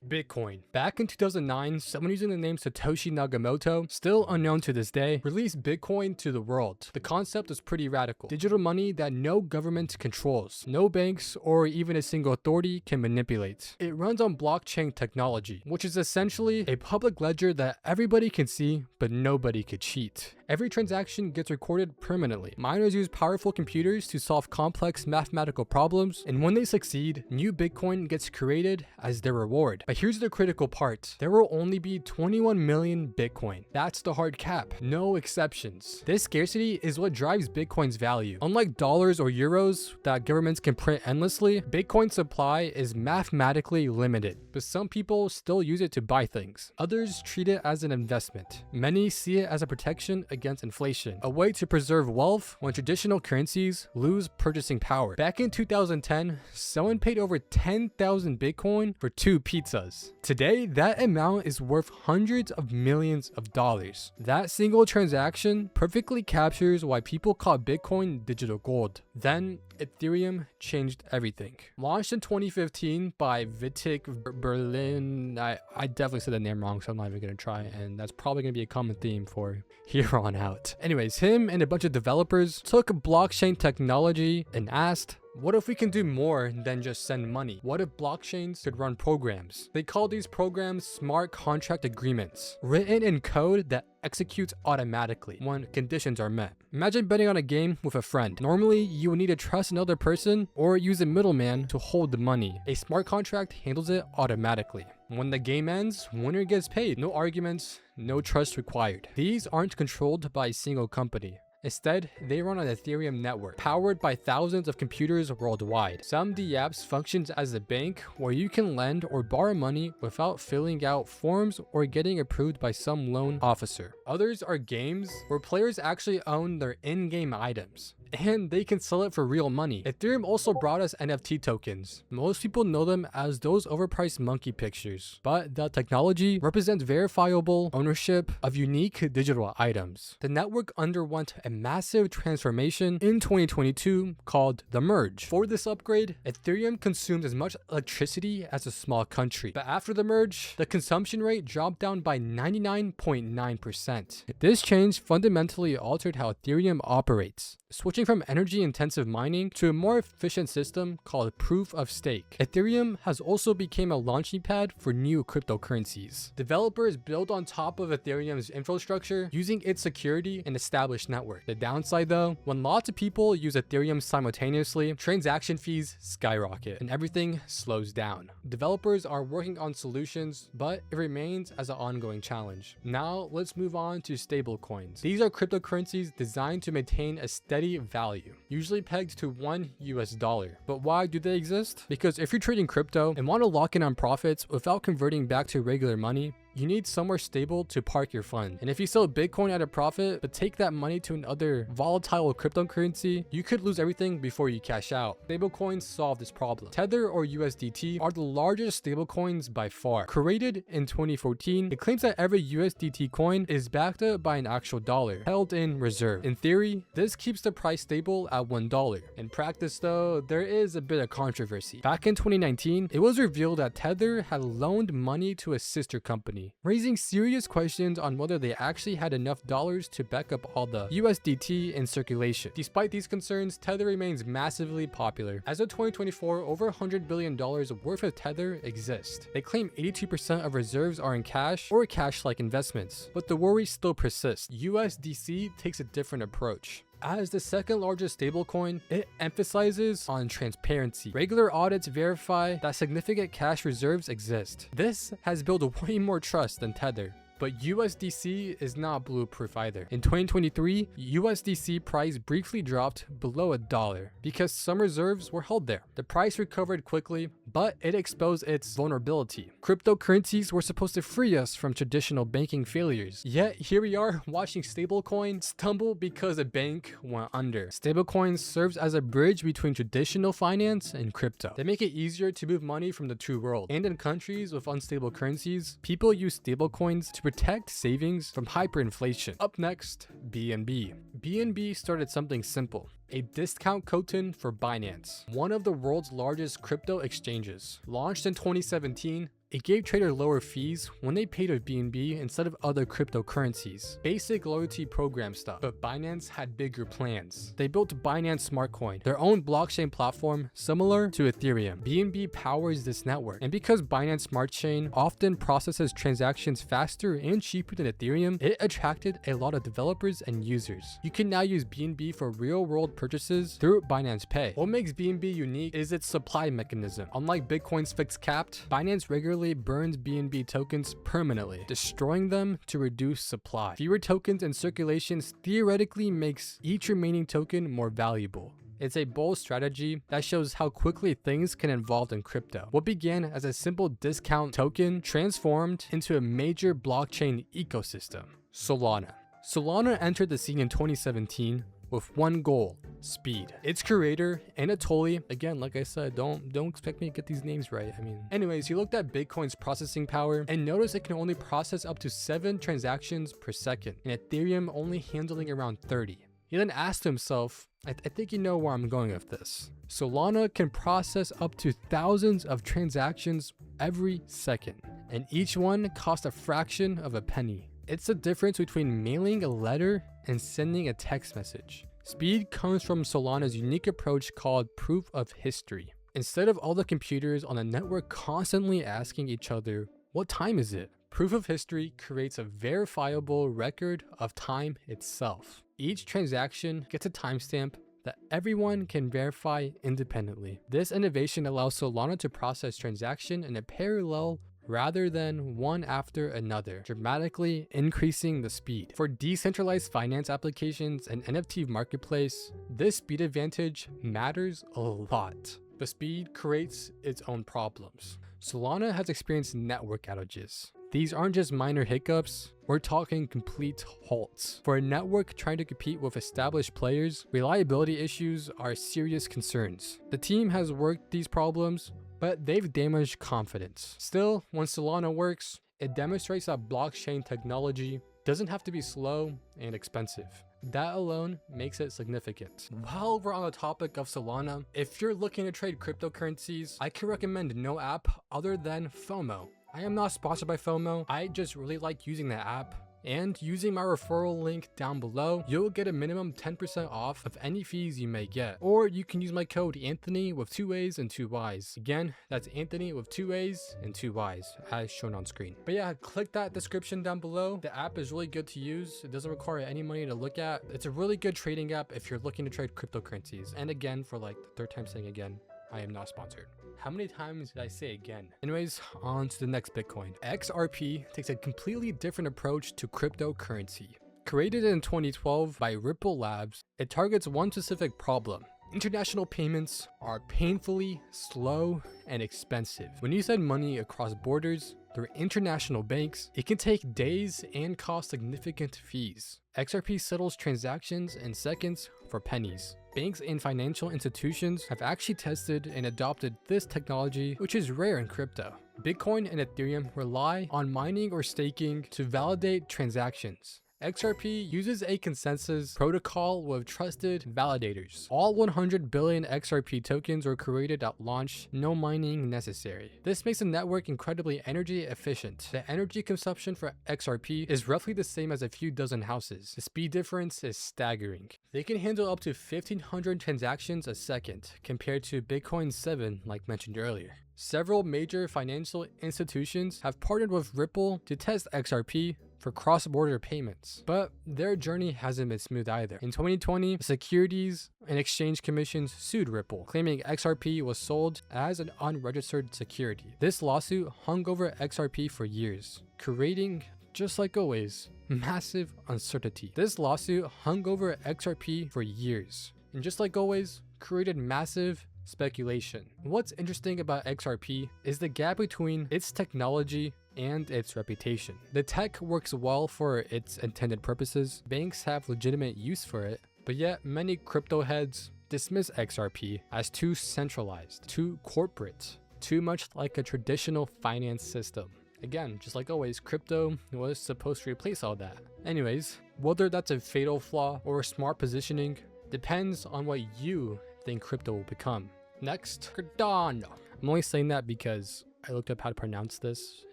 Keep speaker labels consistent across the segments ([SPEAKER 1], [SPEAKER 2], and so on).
[SPEAKER 1] Bitcoin. Back in 2009, someone using the name Satoshi Nakamoto, still unknown to this day, released Bitcoin to the world. The concept was pretty radical. Digital money that no government controls, no banks or even a single authority can manipulate. It runs on blockchain technology, which is essentially a public ledger that everybody can see, but nobody could cheat. Every transaction gets recorded permanently. Miners use powerful computers to solve complex mathematical problems, and when they succeed, new Bitcoin gets created as their reward. But here's the critical part. There will only be 21 million Bitcoin. That's the hard cap. No exceptions. This scarcity is what drives Bitcoin's value. Unlike dollars or euros that governments can print endlessly, Bitcoin's supply is mathematically limited, but some people still use it to buy things. Others treat it as an investment. Many see it as a protection against inflation, a way to preserve wealth when traditional currencies lose purchasing power. Back in 2010, someone paid over 10,000 Bitcoin for 2 pizzas. Today, that amount is worth hundreds of millions of dollars. That single transaction perfectly captures why people call Bitcoin digital gold. Then, Ethereum changed everything. Launched in 2015 by Vitek Berlin. I definitely said the name wrong, so I'm not even going to try, and that's probably going to be a common theme for here on out. Anyways, him and a bunch of developers took blockchain technology and asked, what if we can do more than just send money? What if blockchains could run programs? They call these programs smart contract agreements, written in code that executes automatically when conditions are met. Imagine betting on a game with a friend. Normally, you would need to trust another person or use a middleman to hold the money. A smart contract handles it automatically. When the game ends, winner gets paid. No arguments, no trust required. These aren't controlled by a single company. Instead, they run on an Ethereum network, powered by thousands of computers worldwide. Some of the apps functions as a bank where you can lend or borrow money without filling out forms or getting approved by some loan officer. Others are games where players actually own their in-game items, and they can sell it for real money. Ethereum also brought us NFT tokens. Most people know them as those overpriced monkey pictures, but the technology represents verifiable ownership of unique digital items. The network underwent a massive transformation in 2022 called the merge. For this upgrade, Ethereum consumed as much electricity as a small country, but after the merge, the consumption rate dropped down by 99.9%. This change fundamentally altered how Ethereum operates, switching from energy-intensive mining to a more efficient system called proof of stake. Ethereum has also become a launching pad for new cryptocurrencies. Developers build on top of Ethereum's infrastructure using its security and established network. The downside though, when lots of people use Ethereum simultaneously, transaction fees skyrocket and everything slows down. Developers are working on solutions, but it remains as an ongoing challenge. Now let's move on to stablecoins. These are cryptocurrencies designed to maintain a steady value, usually pegged to $1. But why do they exist? Because if you're trading crypto and want to lock in on profits without converting back to regular money, you need somewhere stable to park your fund. And if you sell Bitcoin at a profit, but take that money to another volatile cryptocurrency, you could lose everything before you cash out. Stablecoins solve this problem. Tether or USDT are the largest stablecoins by far. Created in 2014, it claims that every USDT coin is backed up by an actual dollar, held in reserve. In theory, this keeps the price stable at $1. In practice though, there is a bit of controversy. Back in 2019, it was revealed that Tether had loaned money to a sister company, raising serious questions on whether they actually had enough dollars to back up all the USDT in circulation. Despite these concerns, Tether remains massively popular. As of 2024, over $100 billion worth of Tether exists. They claim 82% of reserves are in cash or cash-like investments, but the worry still persists. USDC takes a different approach. As the second largest stablecoin, it emphasizes on transparency. Regular audits verify that significant cash reserves exist. This has built way more trust than Tether. But USDC is not bulletproof either. In 2023, USDC price briefly dropped below $1 because some reserves were held there. The price recovered quickly, but it exposed its vulnerability. Cryptocurrencies were supposed to free us from traditional banking failures. Yet here we are watching stablecoins stumble because a bank went under. Stablecoins serves as a bridge between traditional finance and crypto. They make it easier to move money from the two worlds. And in countries with unstable currencies, people use stablecoins to protect savings from hyperinflation. Up next, BNB. BNB started something simple: a discount token for Binance, one of the world's largest crypto exchanges. Launched in 2017, It gave traders lower fees when they paid with BNB instead of other cryptocurrencies. Basic loyalty program stuff. But Binance had bigger plans. They built Binance Smart Coin, their own blockchain platform similar to Ethereum. BNB powers this network, and because Binance Smart Chain often processes transactions faster and cheaper than Ethereum, it attracted a lot of developers and users. You can now use BNB for real-world purchases through Binance Pay. What makes BNB unique is its supply mechanism. Unlike Bitcoin's fixed capped, Binance regularly burns BNB tokens permanently, destroying them to reduce supply. Fewer tokens in circulation theoretically makes each remaining token more valuable. It's a bold strategy that shows how quickly things can evolve in crypto. What began as a simple discount token transformed into a major blockchain ecosystem. Solana. Solana entered the scene in 2017 with one goal: speed. Its creator, Anatoly, again, like I said, don't expect me to get these names right. Anyways, he looked at Bitcoin's processing power and noticed it can only process up to 7 transactions per second, and Ethereum only handling around 30. He then asked himself, I think you know where I'm going with this. Solana can process up to thousands of transactions every second, and each one costs a fraction of a penny. It's the difference between mailing a letter and sending a text message. Speed comes from Solana's unique approach called proof of history. Instead of all the computers on the network constantly asking each other, what time is it? Proof of history creates a verifiable record of time itself. Each transaction gets a timestamp that everyone can verify independently. This innovation allows Solana to process transactions in a parallel rather than one after another, dramatically increasing the speed. For decentralized finance applications and NFT marketplace, this speed advantage matters a lot. But speed creates its own problems. Solana has experienced network outages. These aren't just minor hiccups, we're talking complete halts. For a network trying to compete with established players, reliability issues are serious concerns. The team has worked these problems, but they've damaged confidence. Still, when Solana works, it demonstrates that blockchain technology doesn't have to be slow and expensive. That alone makes it significant. While we're on the topic of Solana, if you're looking to trade cryptocurrencies, I can recommend no app other than FOMO. I am not sponsored by FOMO, I just really like using the app. And using my referral link down below, you'll get a minimum 10% off of any fees you may get. Or you can use my code Anthony with 2 A's and 2 Y's. Again, that's Anthony with 2 A's and 2 Y's as shown on screen. But yeah, click that description down below. The app is really good to use. It doesn't require any money to look at. It's a really good trading app if you're looking to trade cryptocurrencies. And again, for like the 3rd time saying again, I am not sponsored. How many times did I say again? Anyways, on to the next Bitcoin. XRP takes a completely different approach to cryptocurrency. Created in 2012 by Ripple Labs, it targets one specific problem. International payments are painfully slow and expensive. When you send money across borders through international banks, it can take days and cost significant fees. XRP settles transactions in seconds for pennies. Banks and financial institutions have actually tested and adopted this technology, which is rare in crypto. Bitcoin and Ethereum rely on mining or staking to validate transactions. XRP uses a consensus protocol with trusted validators. All 100 billion XRP tokens were created at launch, no mining necessary. This makes the network incredibly energy efficient. The energy consumption for XRP is roughly the same as a few dozen houses. The speed difference is staggering. They can handle up to 1,500 transactions a second, compared to Bitcoin's 7 like mentioned earlier. Several major financial institutions have partnered with Ripple to test XRP for cross-border payments, but their journey hasn't been smooth either. In 2020, the Securities and Exchange Commission sued Ripple, claiming XRP was sold as an unregistered security. This lawsuit hung over XRP for years, creating, just like always, massive uncertainty. This lawsuit hung over XRP for years, and just like always, created massive speculation. What's interesting about XRP is the gap between its technology and its reputation. The tech works well for its intended purposes, banks have legitimate use for it, but yet many crypto heads dismiss XRP as too centralized, too corporate, too much like a traditional finance system. Again, just like always, crypto was supposed to replace all that. Anyways, whether that's a fatal flaw or smart positioning depends on what you think crypto will become. Next, Cardano. I'm only saying that because I looked up how to pronounce this,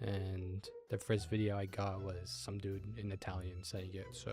[SPEAKER 1] and the first video I got was some dude in Italian saying it, so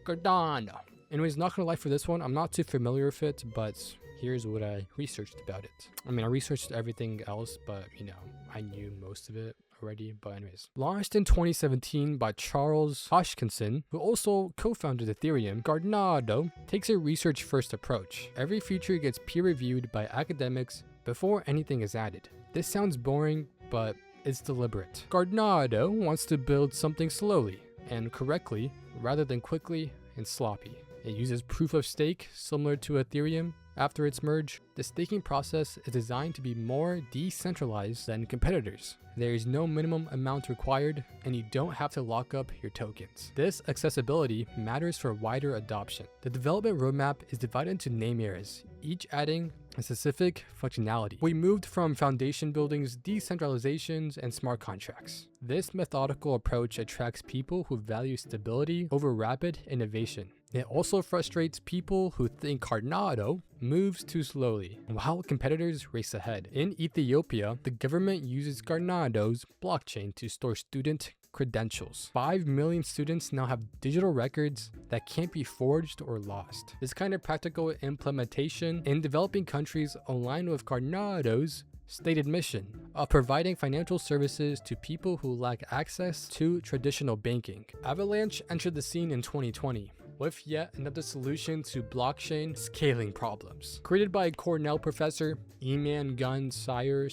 [SPEAKER 1] Cardano. Anyways, not gonna lie, for this one, I'm not too familiar with it, but here's what I researched about it. I mean, I researched everything else, but you know, I knew most of it already. But anyways, launched in 2017 by Charles Hoskinson, who also co-founded Ethereum, Cardano takes a research-first approach. Every feature gets peer-reviewed by academics before anything is added. This sounds boring, but it's deliberate. Cardano wants to build something slowly and correctly rather than quickly and sloppy. It uses proof of stake similar to Ethereum. After its merge, the staking process is designed to be more decentralized than competitors. There is no minimum amount required, and you don't have to lock up your tokens. This accessibility matters for wider adoption. The development roadmap is divided into name areas, each adding a specific functionality. We moved from foundation buildings, decentralizations, and smart contracts. This methodical approach attracts people who value stability over rapid innovation. It also frustrates people who think Cardano moves too slowly, while competitors race ahead. In Ethiopia, the government uses Cardano's blockchain to store student credentials. 5 million students now have digital records that can't be forged or lost. This kind of practical implementation in developing countries align with Cardano's stated mission of providing financial services to people who lack access to traditional banking. Avalanche entered the scene in 2020 with yet another solution to blockchain scaling problems. Created by Cornell professor Eman Gun Sire,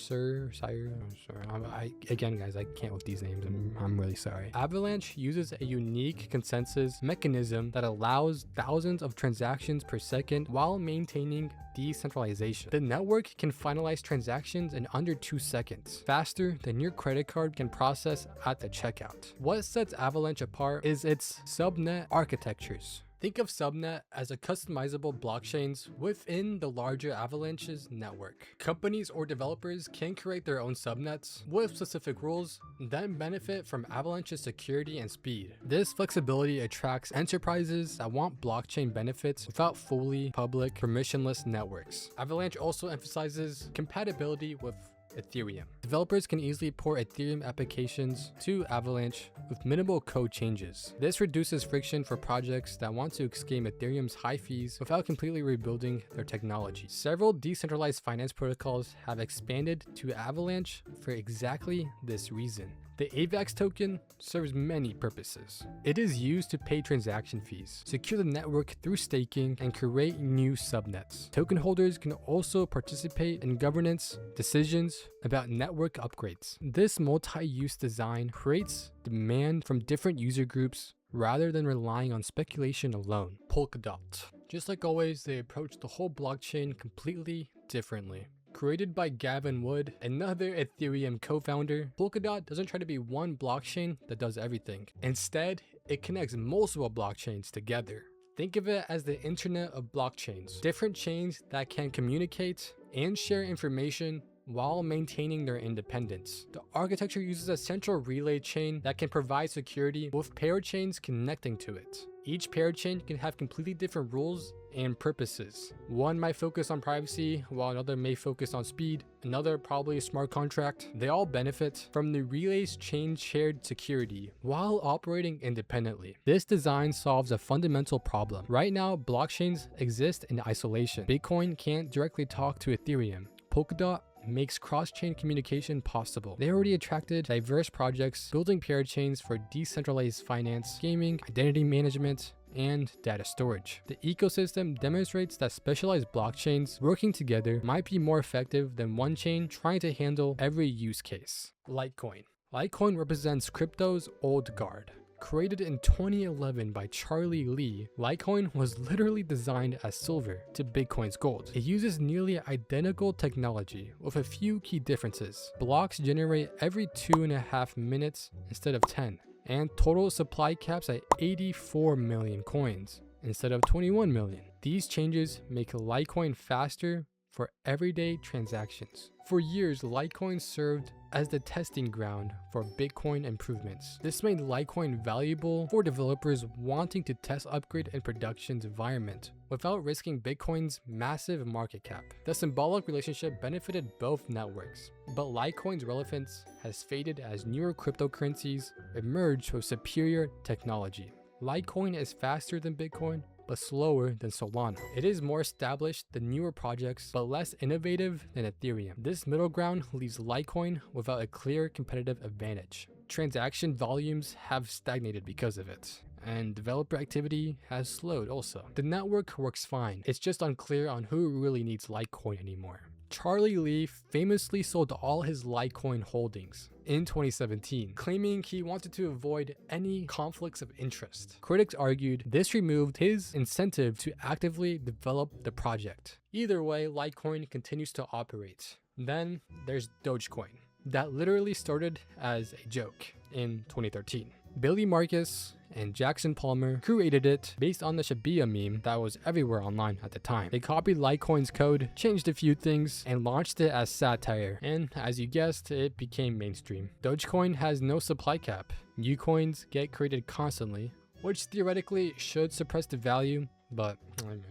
[SPEAKER 1] again guys, I can't with these names, I'm really sorry. Avalanche uses a unique consensus mechanism that allows thousands of transactions per second while maintaining decentralization. The network can finalize transactions in under 2 seconds, faster than your credit card can process at the checkout. What sets Avalanche apart is its subnet architectures. Think of subnet as a customizable blockchains within the larger Avalanche's network. Companies or developers can create their own subnets with specific rules, then benefit from Avalanche's security and speed. This flexibility attracts enterprises that want blockchain benefits without fully public, permissionless networks. Avalanche also emphasizes compatibility with Ethereum. Developers can easily port Ethereum applications to Avalanche with minimal code changes. This reduces friction for projects that want to escape Ethereum's high fees without completely rebuilding their technology. Several decentralized finance protocols have expanded to Avalanche for exactly this reason. The AVAX token serves many purposes. It is used to pay transaction fees, secure the network through staking, and create new subnets. Token holders can also participate in governance decisions about network upgrades. This multi-use design creates demand from different user groups rather than relying on speculation alone. Polkadot. Just like always, they approach the whole blockchain completely differently. Created by Gavin Wood, another Ethereum co-founder, Polkadot doesn't try to be one blockchain that does everything. Instead, it connects multiple blockchains together. Think of it as the internet of blockchains, different chains that can communicate and share information while maintaining their independence. The architecture uses a central relay chain that can provide security with parachains connecting to it. Each parachain can have completely different rules and purposes. One might focus on privacy, while another may focus on speed, another probably a smart contract. They all benefit from the relay's chain shared security while operating independently. This design solves a fundamental problem. Right now, blockchains exist in isolation. Bitcoin can't directly talk to Ethereum. Polkadot makes cross-chain communication possible. They already attracted diverse projects building parachains for decentralized finance, gaming, identity management, and data storage. The ecosystem demonstrates that specialized blockchains working together might be more effective than one chain trying to handle every use case. Litecoin. Litecoin represents crypto's old guard. Created in 2011 by Charlie Lee, Litecoin was literally designed as silver to Bitcoin's gold. It uses nearly identical technology with a few key differences. Blocks generate every 2.5 minutes instead of 10, and total supply caps at 84 million coins instead of 21 million. These changes make Litecoin faster, for everyday transactions. For years, Litecoin served as the testing ground for Bitcoin improvements. This made Litecoin valuable for developers wanting to test upgrade in production environment without risking Bitcoin's massive market cap. The symbolic relationship benefited both networks, but Litecoin's relevance has faded as newer cryptocurrencies emerge with superior technology. Litecoin is faster than Bitcoin, but slower than Solana. It is more established than newer projects, but less innovative than Ethereum. This middle ground leaves Litecoin without a clear competitive advantage. Transaction volumes have stagnated because of it, and developer activity has slowed also. The network works fine, it's just unclear on who really needs Litecoin anymore. Charlie Lee famously sold all his Litecoin holdings in 2017, claiming he wanted to avoid any conflicts of interest. Critics argued this removed his incentive to actively develop the project. Either way, Litecoin continues to operate. Then there's Dogecoin, that literally started as a joke in 2013. Billy Marcus and Jackson Palmer created it based on the Shiba meme that was everywhere online at the time. They copied Litecoin's code, changed a few things, and launched it as satire, and as you guessed, it became mainstream. Dogecoin has no supply cap. New coins get created constantly, which theoretically should suppress the value, but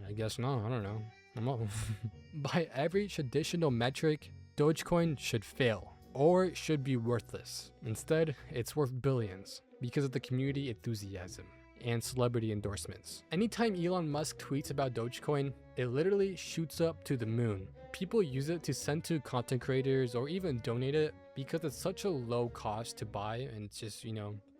[SPEAKER 1] I guess not, I don't know. By every traditional metric, Dogecoin should fail, or it should be worthless. Instead, it's worth billions, because of the community enthusiasm and celebrity endorsements. Anytime Elon Musk tweets about Dogecoin, it literally shoots up to the moon. People use it to send to content creators or even donate it because it's such a low cost to buy and it's just,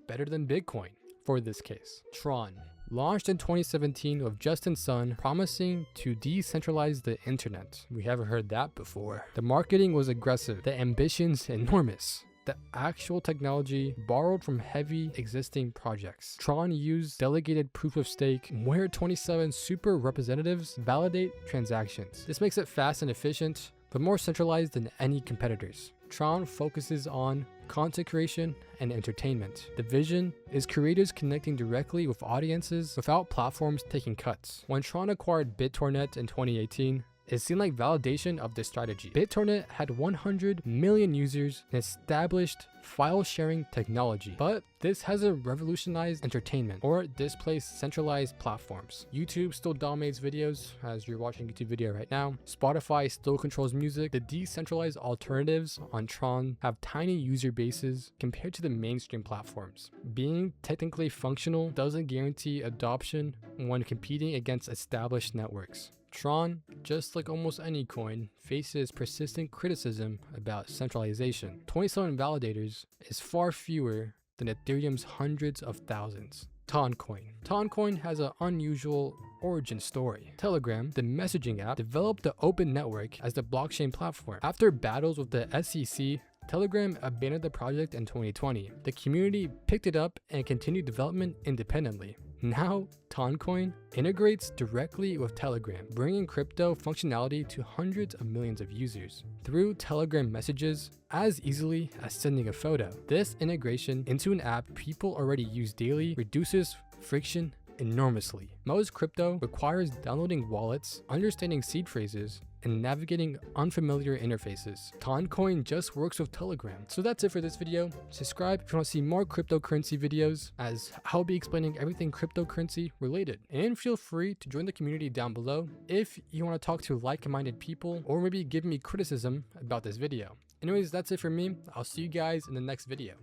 [SPEAKER 1] better than Bitcoin for this case. Tron, launched in 2017 with Justin Sun promising to decentralize the internet. We haven't heard that before. The marketing was aggressive, the ambitions enormous. The actual technology borrowed from heavy existing projects. Tron used delegated proof of stake where 27 super representatives validate transactions. This makes it fast and efficient, but more centralized than any competitors. Tron focuses on content creation and entertainment. The vision is creators connecting directly with audiences without platforms taking cuts. When Tron acquired BitTorrent in 2018, it seemed like validation of this strategy. BitTorrent had 100 million users and established file sharing technology, but this hasn't revolutionized entertainment or displaced centralized platforms. YouTube still dominates videos, as you're watching a YouTube video right now. Spotify still controls music. The decentralized alternatives on Tron have tiny user bases compared to the mainstream platforms. Being technically functional doesn't guarantee adoption when competing against established networks. Tron, just like almost any coin, faces persistent criticism about centralization. 27 validators is far fewer than Ethereum's hundreds of thousands. Toncoin. Toncoin has an unusual origin story. Telegram, the messaging app, developed the open network as the blockchain platform. After battles with the SEC, Telegram abandoned the project in 2020. The community picked it up and continued development independently. Now, Toncoin integrates directly with Telegram, bringing crypto functionality to hundreds of millions of users through Telegram messages as easily as sending a photo. This integration into an app people already use daily reduces friction enormously. Most crypto requires downloading wallets, understanding seed phrases, and navigating unfamiliar interfaces. Toncoin just works with Telegram. So that's it for this video. Subscribe if you want to see more cryptocurrency videos, as I'll be explaining everything cryptocurrency related. And feel free to join the community down below if you want to talk to like-minded people or maybe give me criticism about this video. Anyways, that's it for me. I'll see you guys in the next video.